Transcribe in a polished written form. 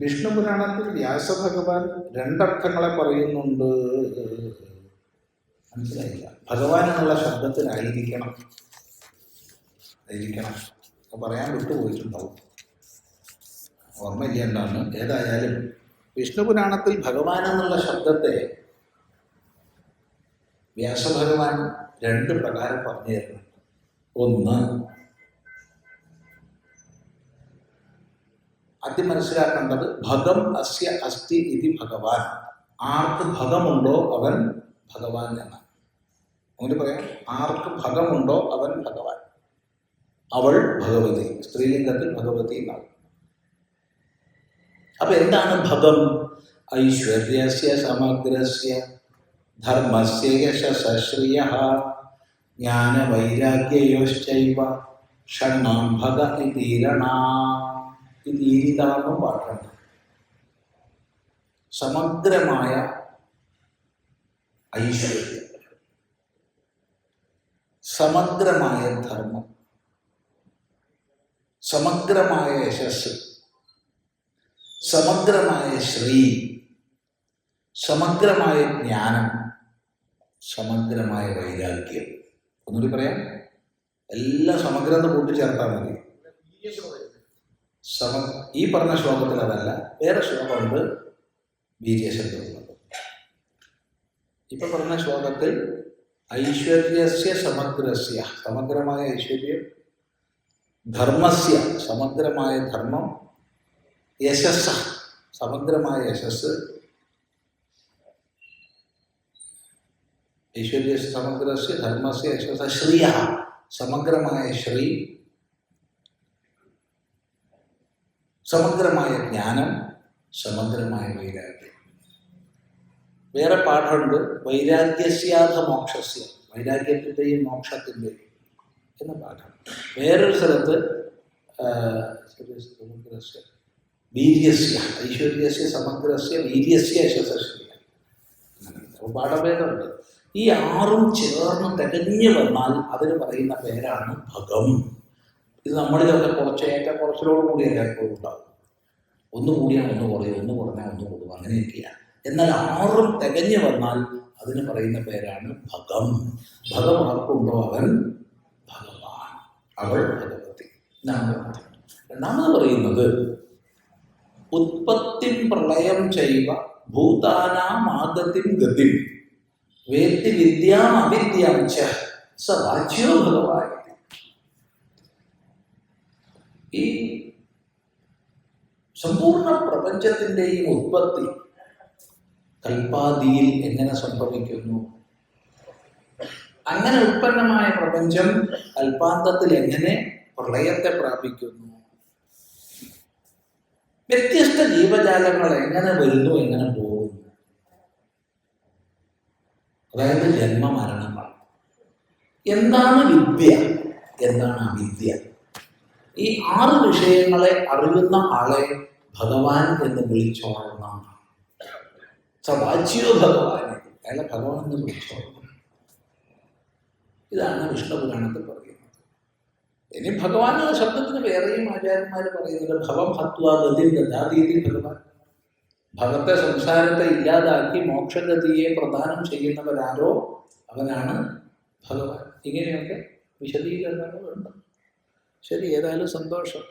വിഷ്ണു പുരാണത്തിൽ വ്യാസഭഗവാൻ രണ്ടർത്ഥങ്ങളെ പറയുന്നുണ്ട്. മനസ്സിലായില്ല. ഭഗവാൻ എന്നുള്ള ശബ്ദത്തിലായിരിക്കണം പറയാൻ വിട്ടുപോയിട്ടുണ്ടാവും, ഓർമ്മയില്ല എന്താണ്. ഏതായാലും വിഷ്ണു പുരാണത്തിൽ ഭഗവാൻ എന്നുള്ള ശബ്ദത്തെ വ്യാസഭഗവാൻ രണ്ട് പ്രകാരം പറഞ്ഞു തരുന്നുണ്ട്. ഒന്ന്, ആദ്യം മനസ്സിലാക്കേണ്ടത് ഭഗം അസ്യ അസ്തി ഇതി ഭഗവാൻ. ആർക്ക് ഭഗമുണ്ടോ അവൻ ഭഗവാൻ എന്നാണ്. അങ്ങനെ പറയാം, ആർക്ക് ഭഗമുണ്ടോ അവൻ ഭഗവാൻ, അവൾ ഭഗവതി. സ്ത്രീലിംഗത്തിൽ ഭഗവതി എന്നാണ്. അപ്പൊ എന്താണ് ഭഗം? ഐശ്വര്യസ്യ സമഗ്രസ്യ ധർമ്മസ്യ യശശ്രിയഃ ജ്ഞാനവൈരാഗ്യയോശ്ചൈവ ഷണ്ണാം ഭഗ ഇതീരണാ. ഇതീരിതാന്നും പാട്ടുണ്ട്. സമഗ്രമായ ഐശ്വര്യം, സമഗ്രമായ ധർമ്മം, സമഗ്രമായ യശസ്, സമഗ്രമായ ശ്രീ, സമഗ്രമായ ജ്ഞാനം, സമഗ്രമായ വൈരാഗ്യം. ഒന്നുകൂടി പറയാം, എല്ലാം സമഗ്രം കൂട്ടിച്ചേർത്താൽ മതി. ഈ പറഞ്ഞ ശ്ലോകത്തിൽ അതല്ല, വേറെ ശ്ലോകമുണ്ട് ബീജശബ്ദമുള്ളത്. ഇപ്പൊ പറഞ്ഞ ശ്ലോകത്തിൽ ഐശ്വര്യസ്യ സമഗ്രസ്യ, സമഗ്രമായ ഐശ്വര്യം, ധർമ്മസ്യ, സമഗ്രമായ ധർമ്മം, യശസ്, സമഗ്രമായ യശസ്, ഐശ്വര്യസ്യ സമഗ്രസ്യ ധർമ്മസ്യ യശസ്, ശ്രീയ, സമഗ്രമായ ശ്രീ, സമഗ്രമായ ജ്ഞാനം, സമഗ്രമായ വൈരാഗ്യം. വേറെ പാഠമുണ്ട്, വൈരാഗ്യസ്യാധ മോക്ഷസ്യ, വൈരാഗ്യത്തിൻ്റെയും മോക്ഷത്തിൻ്റെയും എന്ന പാഠം. വേറൊരു സ്ഥലത്ത് വീര്യസ്യ, ഐശ്വര്യസ്യ സമഗ്രസ്യ വീര്യസ്യ യശസ്യ. അപ്പോൾ പാഠഭേദമുണ്ട്. ഈ ആറും ചേർന്ന് തികഞ്ഞു വന്നാൽ അതിന് പറയുന്ന പേരാണ് ഭഗം. ഇത് നമ്മളിതൊക്കെ കുറച്ചിലോട് കൂടി എല്ലായ്പ്പോഴും ഉണ്ടാകും. ഒന്ന് കൂടിയാൽ ഒന്ന് കുറയും, ഒന്ന് കുറഞ്ഞാൽ ഒന്ന് കൂടും, അങ്ങനെയൊക്കെയാണ്. എന്നാൽ ആറും തികഞ്ഞു വന്നാൽ അതിന് പറയുന്ന പേരാണ് ഭഗം. ഭഗം ആർക്കുണ്ടോ അവൻ ഭഗവാൻ, അവൾ ഭഗവതി. രണ്ടാമത് പറയുന്നത് ഉത്പത്തിം പ്രളയം ചൈവ ഭൂതാനാം ആഗതിം ഗതിം വേത്തി വിദ്യാം അവിദ്യാം ച സ വാച്യോ ഭഗവാൻ. ഈ സമ്പൂർണ്ണ പ്രപഞ്ചത്തിൻ്റെയും ഉത്പത്തി കൽപ്പാദിയിൽ എങ്ങനെ സംഭവിക്കുന്നു, അങ്ങനെ ഉത്പന്നമായ പ്രപഞ്ചം കൽപ്പാന്തത്തിൽ എങ്ങനെ പ്രളയത്തെ പ്രാപിക്കുന്നു, വ്യത്യസ്ത ജീവജാലങ്ങൾ എങ്ങനെ വരുന്നു, എങ്ങനെ പോകുന്നു, അതായത് ജന്മമരണങ്ങൾ. എന്താണ് വിദ്യ, എന്താണ് അവിദ്യ? ഈ 6 വിഷയങ്ങളെ അറിയുന്ന ആളെ ഭഗവാൻ എന്ന് വിളിച്ചോളണം. സവാച്യോ ഭഗവാൻ, അയാളെ ഭഗവാൻ എന്ന് വിളിച്ചോളണം. ഇതാണ് വിഷ്ണു പുരാണത്തിൽ പറയുന്നത്. ഇനി ഭഗവാൻ എന്ന ശബ്ദത്തിന് വേറെയും ആചാര്യന്മാർ പറയുന്നത് ഭവം ഹത്വാ ഗതിം ദദാതീതി ഭഗവാൻ. ഭഗത്തെ, സംസാരത്തെ ഇല്ലാതാക്കി മോക്ഷഗതിയെ പ്രദാനം ചെയ്യുന്നവരാരോ അവനാണ് ഭഗവാൻ. ഇങ്ങനെയൊക്കെ വിശദീകരണങ്ങളുണ്ട്. ശരി, ഏതായാലും സന്തോഷം.